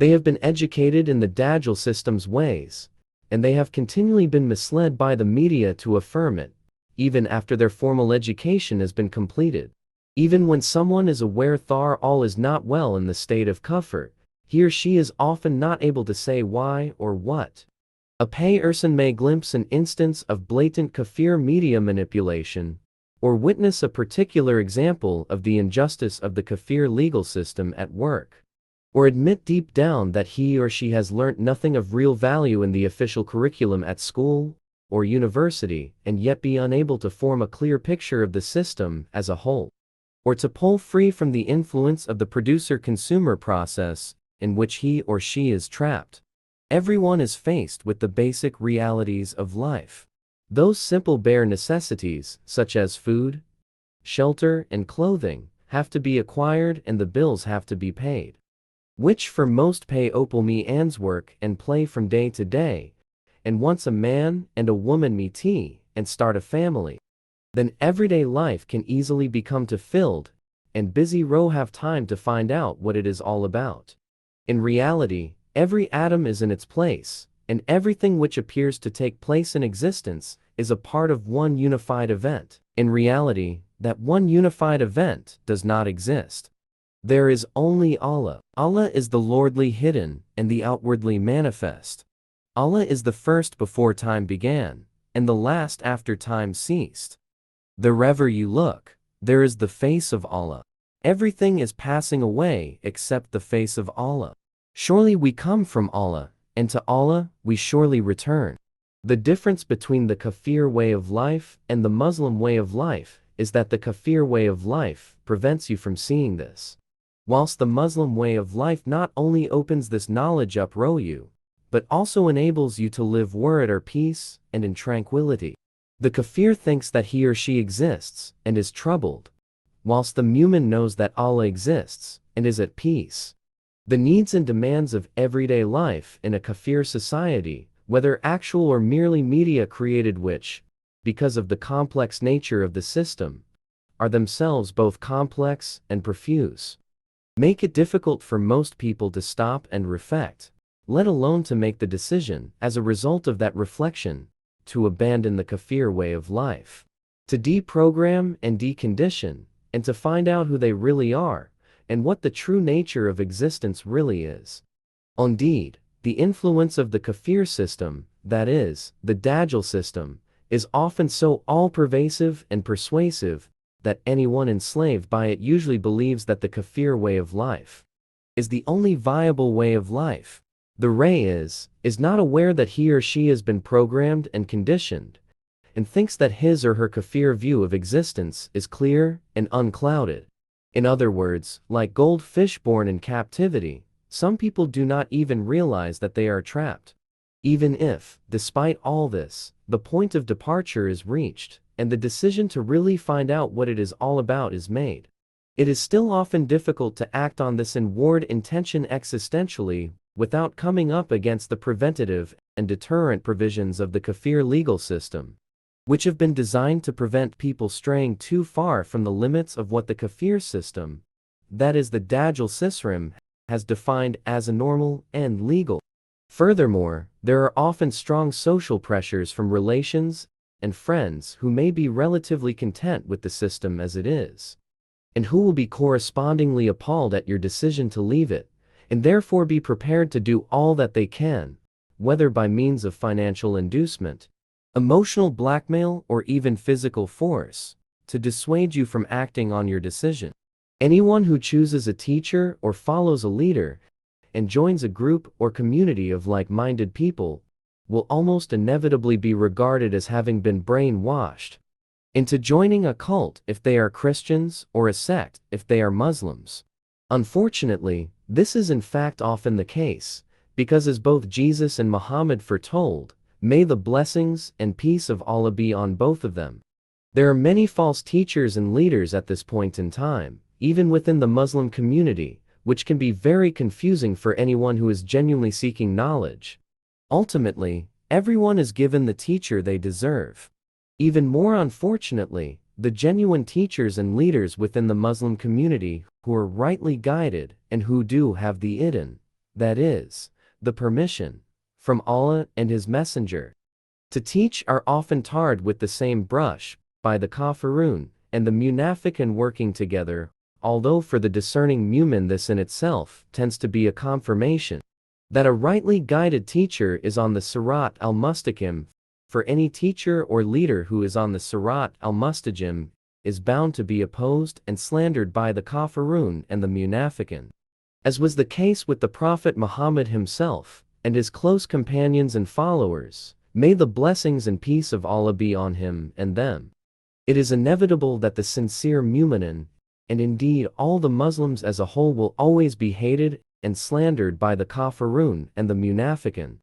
They have been educated in the Dajjal system's ways, and they have continually been misled by the media to affirm it, even after their formal education has been completed. Even when someone is aware that all is not well in the state of kufr, he or she is often not able to say why or what. A person may glimpse an instance of blatant kafir media manipulation, or witness a particular example of the injustice of the kafir legal system at work, or admit deep down that he or she has learnt nothing of real value in the official curriculum at school or university, and yet be unable to form a clear picture of the system as a whole, or to pull free from the influence of the producer-consumer process in which he or she is trapped. Everyone is faced with the basic realities of life. Those simple bare necessities, such as food, shelter, and clothing, have to be acquired and the bills have to be paid, which for most pay means work and play from day to day, and once a man and a woman meet and start a family, then everyday life can easily become too filled, and busy have time to find out what it is all about. In reality, every atom is in its place, and everything which appears to take place in existence is a part of one unified event. In reality, that one unified event does not exist. There is only Allah. Allah is the lordly hidden and the outwardly manifest. Allah is the first before time began, and the last after time ceased. Wherever you look, there is the face of Allah. Everything is passing away except the face of Allah. Surely we come from Allah, and to Allah we surely return. The difference between the kafir way of life and the Muslim way of life is that the kafir way of life prevents you from seeing this, whilst the Muslim way of life not only opens this knowledge up you, but also enables you to live at peace and in tranquility. The kafir thinks that he or she exists and is troubled, whilst the mu'min knows that Allah exists and is at peace. The needs and demands of everyday life in a kafir society, whether actual or merely media created, which, because of the complex nature of the system, are themselves both complex and profuse, make it difficult for most people to stop and reflect, let alone to make the decision, as a result of that reflection, to abandon the kafir way of life, to deprogram and decondition, and to find out who they really are, and what the true nature of existence really is. Indeed, the influence of the kafir system, that is, the Dajjal system, is often so all-pervasive and persuasive that anyone enslaved by it usually believes that the kafir way of life is the only viable way of life. The Ray is not aware that he or she has been programmed and conditioned, and thinks that his or her kafir view of existence is clear and unclouded. In other words, like goldfish born in captivity, some people do not even realize that they are trapped. Even if, despite all this, the point of departure is reached, and the decision to really find out what it is all about is made, it is still often difficult to act on this inward intention existentially without coming up against the preventative and deterrent provisions of the kafir legal system, which have been designed to prevent people straying too far from the limits of what the kafir system, that is the Dajjal system, has defined as normal and legal. Furthermore, there are often strong social pressures from relations and friends who may be relatively content with the system as it is, and who will be correspondingly appalled at your decision to leave it, and therefore be prepared to do all that they can, whether by means of financial inducement, emotional blackmail, or even physical force, to dissuade you from acting on your decision. Anyone who chooses a teacher or follows a leader and joins a group or community of like-minded people will almost inevitably be regarded as having been brainwashed into joining a cult if they are Christians, or a sect if they are Muslims. Unfortunately, this is in fact often the case, because as both Jesus and Muhammad foretold, may the blessings and peace of Allah be on both of them, there are many false teachers and leaders at this point in time, even within the Muslim community, which can be very confusing for anyone who is genuinely seeking knowledge. Ultimately, everyone is given the teacher they deserve. Even more unfortunately, the genuine teachers and leaders within the Muslim community who are rightly guided and who do have the idn, that is, the permission, from Allah and His Messenger to teach are often tarred with the same brush by the kafirun and the munafiqun working together, although for the discerning mu'min this in itself tends to be a confirmation that a rightly guided teacher is on the Sirat al-Mustaqim. For any teacher or leader who is on the Sirat al-Mustaqim is bound to be opposed and slandered by the kafirun and the munafiqun, as was the case with the Prophet Muhammad himself and his close companions and followers. May the blessings and peace of Allah be on him and them. It is inevitable that the sincere mu'minin, and indeed all the Muslims as a whole, will always be hated and slandered by the kafirun and the munafiqun.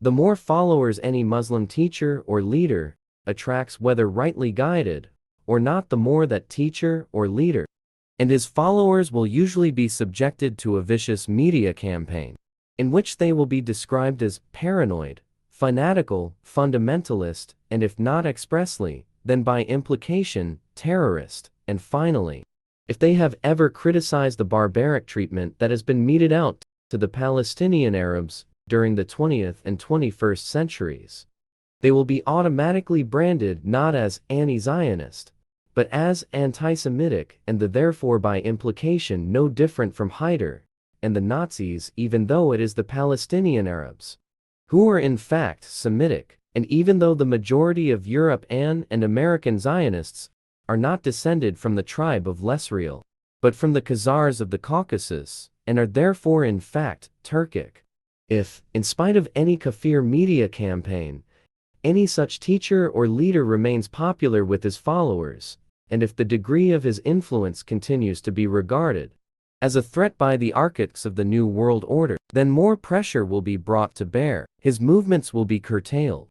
The more followers any Muslim teacher or leader attracts, whether rightly guided or not, the more that teacher or leader and his followers will usually be subjected to a vicious media campaign, in which they will be described as paranoid, fanatical, fundamentalist, and if not expressly, then by implication, terrorist, and finally, if they have ever criticized the barbaric treatment that has been meted out to the Palestinian Arabs during the 20th and 21st centuries, they will be automatically branded not as anti-Zionist, but as anti-Semitic, and therefore by implication no different from Hitler and the Nazis, even though it is the Palestinian Arabs who are in fact Semitic, and even though the majority of Europe and American Zionists are not descended from the tribe of Lesriel, but from the Khazars of the Caucasus, and are therefore in fact Turkic. If, in spite of any kafir media campaign, any such teacher or leader remains popular with his followers, and if the degree of his influence continues to be regarded as a threat by the architects of the New World Order, then more pressure will be brought to bear. His movements will be curtailed.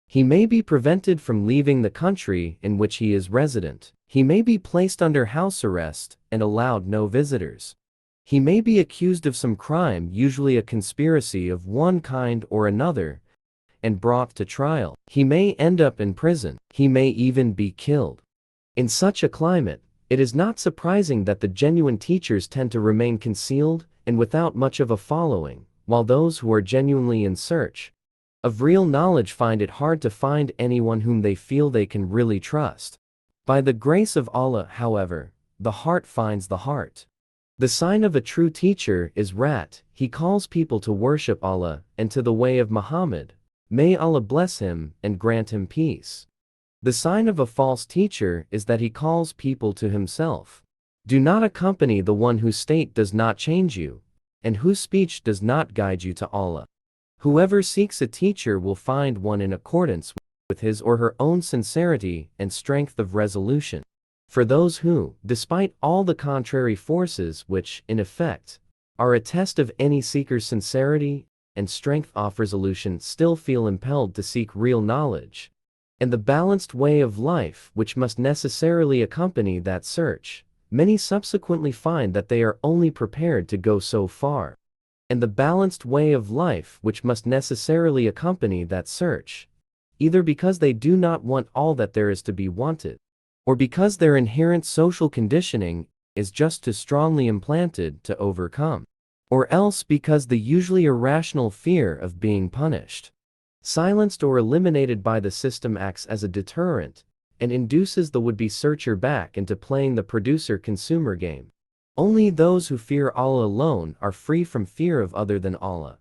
He may be prevented from leaving the country in which he is resident. He may be placed under house arrest and allowed no visitors. He may be accused of some crime, usually a conspiracy of one kind or another, and brought to trial. He may end up in prison. He may even be killed. In such a climate, it is not surprising that the genuine teachers tend to remain concealed and without much of a following, while those who are genuinely in search of real knowledge find it hard to find anyone whom they feel they can really trust. By the grace of Allah, however, the heart finds the heart. The sign of a true teacher is rat. He calls people to worship Allah and to the way of Muhammad. May Allah bless him and grant him peace. The sign of a false teacher is that he calls people to himself. Do not accompany the one whose state does not change you, and whose speech does not guide you to Allah. Whoever seeks a teacher will find one in accordance with his or her own sincerity and strength of resolution. For those who, despite all the contrary forces which, in effect, are a test of any seeker's sincerity and strength of resolution, still feel impelled to seek real knowledge, and the balanced way of life which must necessarily accompany that search, many subsequently find that they are only prepared to go so far. And the balanced way of life which must necessarily accompany that search, either because they do not want all that there is to be wanted, or because their inherent social conditioning is just too strongly implanted to overcome, or else because the usually irrational fear of being punished, silenced or eliminated by the system acts as a deterrent and induces the would-be searcher back into playing the producer-consumer game. Only those who fear Allah alone are free from fear of other than Allah,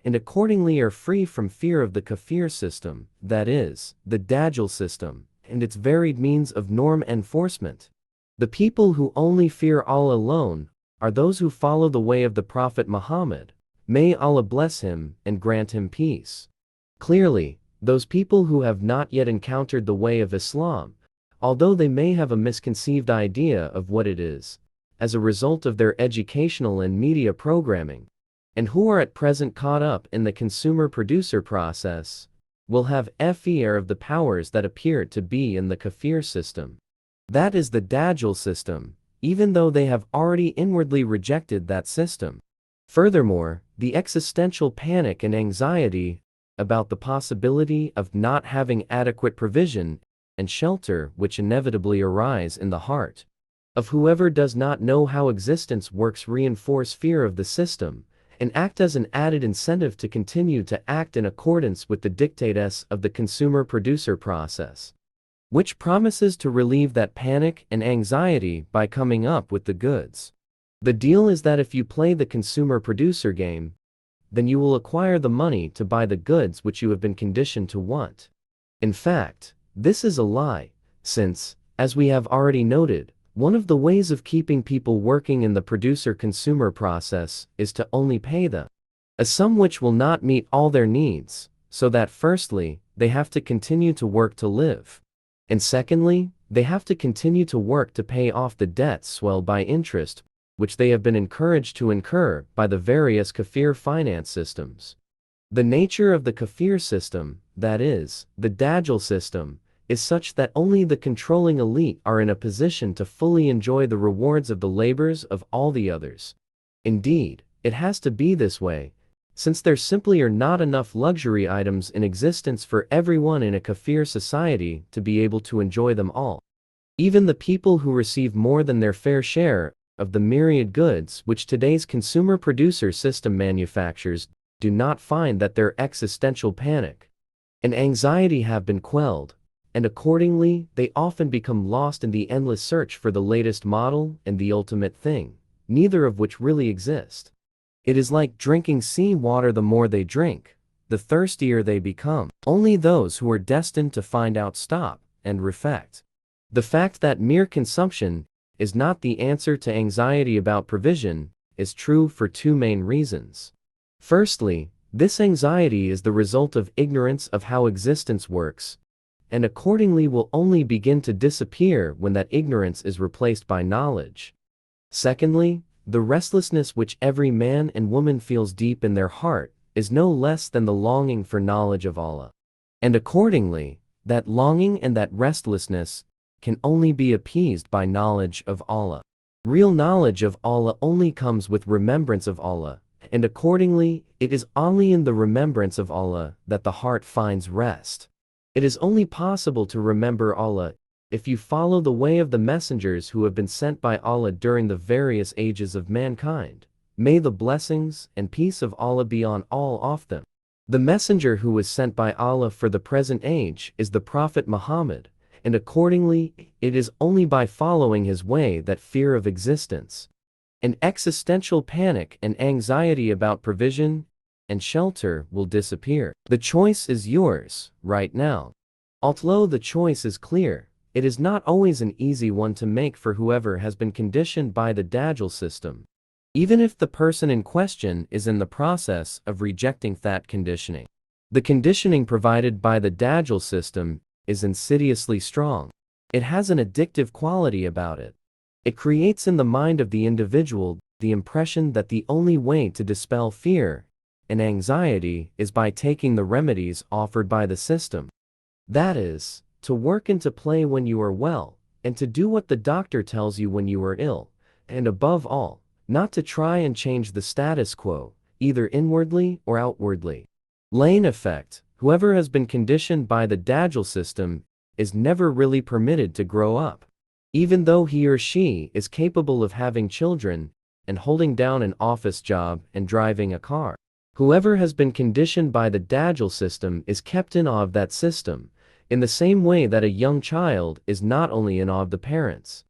and accordingly are free from fear of the kafir system, that is, the Dajjal system, and its varied means of norm enforcement. The people who only fear Allah alone are those who follow the way of the Prophet Muhammad. May Allah bless him and grant him peace. Clearly, those people who have not yet encountered the way of Islam, although they may have a misconceived idea of what it is, as a result of their educational and media programming, and who are at present caught up in the consumer-producer process, will have fear of the powers that appear to be in the kafir system. That is the Dajjal system, even though they have already inwardly rejected that system. Furthermore, the existential panic and anxiety about the possibility of not having adequate provision and shelter which inevitably arise in the heart of whoever does not know how existence works reinforce fear of the system and act as an added incentive to continue to act in accordance with the dictates of the consumer-producer process, which promises to relieve that panic and anxiety by coming up with the goods. The deal is that if you play the consumer-producer game, then you will acquire the money to buy the goods which you have been conditioned to want. In fact, this is a lie, since, as we have already noted, one of the ways of keeping people working in the producer-consumer process is to only pay them a sum which will not meet all their needs, so that firstly, they have to continue to work to live, and secondly, they have to continue to work to pay off the debts swelled by interest, which they have been encouraged to incur by the various kafir finance systems. The nature of the kafir system, that is, the Dajjal system, is such that only the controlling elite are in a position to fully enjoy the rewards of the labors of all the others. Indeed, it has to be this way, since there simply are not enough luxury items in existence for everyone in a kafir society to be able to enjoy them all. Even the people who receive more than their fair share of the myriad goods which today's consumer-producer system manufactures do not find that their existential panic and anxiety have been quelled, and accordingly they often become lost in the endless search for the latest model and the ultimate thing, neither of which really exist. It is like drinking sea water. The more they drink, the thirstier they become. Only those who are destined to find out stop and reflect. The fact that mere consumption is not the answer to anxiety about provision is true for two main reasons. Firstly, this anxiety is the result of ignorance of how existence works, and accordingly will only begin to disappear when that ignorance is replaced by knowledge. Secondly, the restlessness which every man and woman feels deep in their heart is no less than the longing for knowledge of Allah. And accordingly, that longing and that restlessness can only be appeased by knowledge of Allah. Real knowledge of Allah only comes with remembrance of Allah, and accordingly, it is only in the remembrance of Allah that the heart finds rest. It is only possible to remember Allah if you follow the way of the messengers who have been sent by Allah during the various ages of mankind. May the blessings and peace of Allah be on all of them. The messenger who was sent by Allah for the present age is the Prophet Muhammad, and accordingly, it is only by following his way that fear of existence, and existential panic and anxiety about provision and shelter will disappear. The choice is yours, right now. Although the choice is clear, it is not always an easy one to make for whoever has been conditioned by the Dajjal system, even if the person in question is in the process of rejecting that conditioning. The conditioning provided by the Dajjal system is insidiously strong. It has an addictive quality about it. It creates in the mind of the individual the impression that the only way to dispel fear and anxiety is by taking the remedies offered by the system. That is, to work and to play when you are well, and to do what the doctor tells you when you are ill, and above all, not to try and change the status quo, either inwardly or outwardly. Lane effect: whoever has been conditioned by the Dajjal system is never really permitted to grow up, even though he or she is capable of having children and holding down an office job and driving a car. Whoever has been conditioned by the Dajjal system is kept in awe of that system, in the same way that a young child is not only in awe of the parents,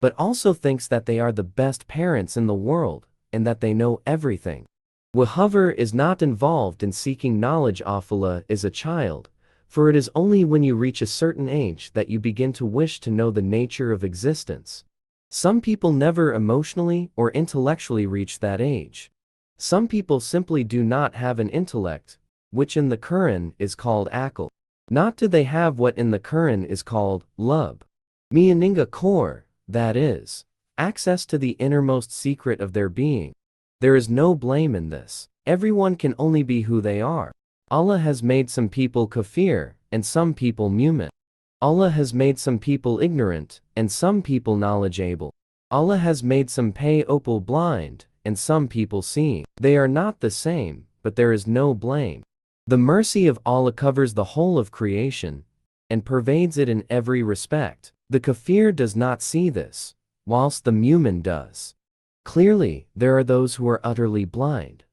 but also thinks that they are the best parents in the world and that they know everything. Whoever is not involved in seeking knowledge of Allah is a child, for it is only when you reach a certain age that you begin to wish to know the nature of existence. Some people never emotionally or intellectually reach that age. Some people simply do not have an intellect, which in the Quran is called aql. Not do they have what in the Quran is called lub, meaning a core, that is, access to the innermost secret of their being. There is no blame in this. Everyone can only be who they are. Allah has made some people kafir and some people mu'min. Allah has made some people ignorant and some people knowledgeable. Allah has made some people blind and some people seeing. They are not the same, but there is no blame. The mercy of Allah covers the whole of creation and pervades it in every respect. The kafir does not see this, whilst the mu'min does. Clearly, there are those who are utterly blind.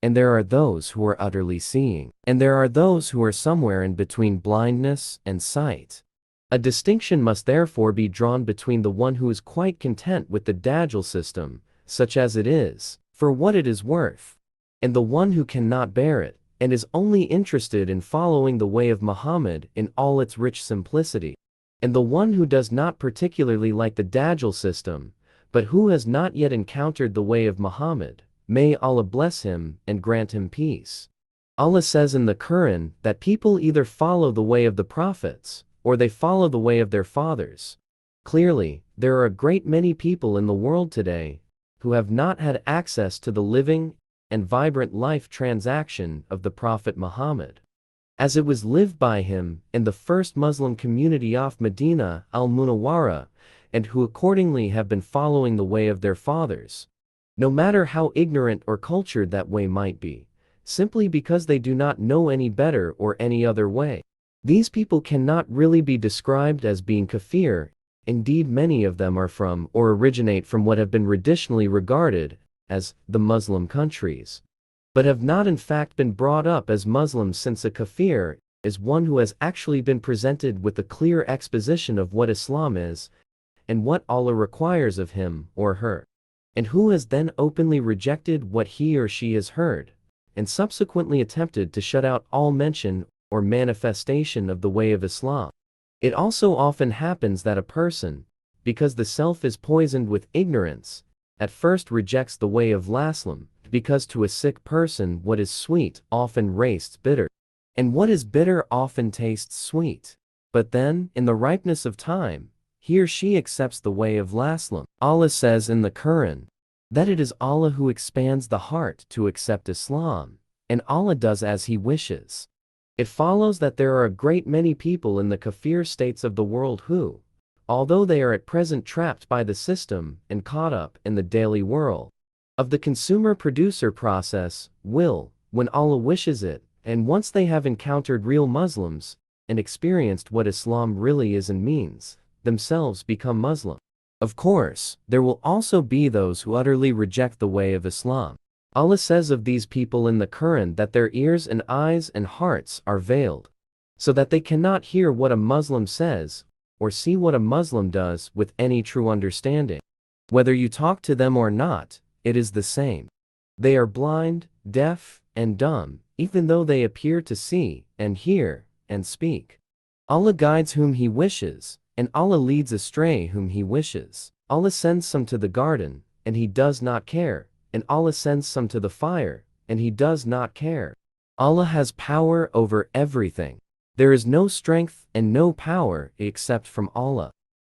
and there are those who are utterly seeing, and there are those who are somewhere in between blindness and sight. A distinction must therefore be drawn between the one who is quite content with the Dajjal system, such as it is, for what it is worth, and the one who cannot bear it, and is only interested in following the way of Muhammad in all its rich simplicity, and the one who does not particularly like the Dajjal system, but who has not yet encountered the way of Muhammad. May Allah bless him and grant him peace. Allah says in the Quran that people either follow the way of the prophets, or they follow the way of their fathers. Clearly, there are a great many people in the world today who have not had access to the living and vibrant life transaction of the Prophet Muhammad, as it was lived by him in the first Muslim community of Medina al-Munawwara, and who accordingly have been following the way of their fathers, no matter how ignorant or cultured that way might be, simply because they do not know any better or any other way. These people cannot really be described as being kafir. Indeed, many of them are from or originate from what have been traditionally regarded as the Muslim countries, but have not in fact been brought up as Muslims, since a kafir is one who has actually been presented with a clear exposition of what Islam is and what Allah requires of him or her, and who has then openly rejected what he or she has heard, and subsequently attempted to shut out all mention or manifestation of the way of Islam. It also often happens that a person, because the self is poisoned with ignorance, at first rejects the way of Islam, because to a sick person what is sweet often tastes bitter, and what is bitter often tastes sweet. But then, in the ripeness of time, he or she accepts the way of Islam. Allah says in the Quran that it is Allah who expands the heart to accept Islam, and Allah does as He wishes. It follows that there are a great many people in the kafir states of the world who, although they are at present trapped by the system and caught up in the daily whirl of the consumer-producer process, will, when Allah wishes it, and once they have encountered real Muslims and experienced what Islam really is and means, themselves become Muslim. Of course, there will also be those who utterly reject the way of Islam. Allah says of these people in the Quran that their ears and eyes and hearts are veiled, so that they cannot hear what a Muslim says, or see what a Muslim does with any true understanding. Whether you talk to them or not, it is the same. They are blind, deaf, and dumb, even though they appear to see, and hear, and speak. Allah guides whom He wishes, and Allah leads astray whom He wishes. Allah sends some to the garden, and He does not care, and Allah sends some to the fire, and He does not care. Allah has power over everything. There is no strength and no power except from Allah.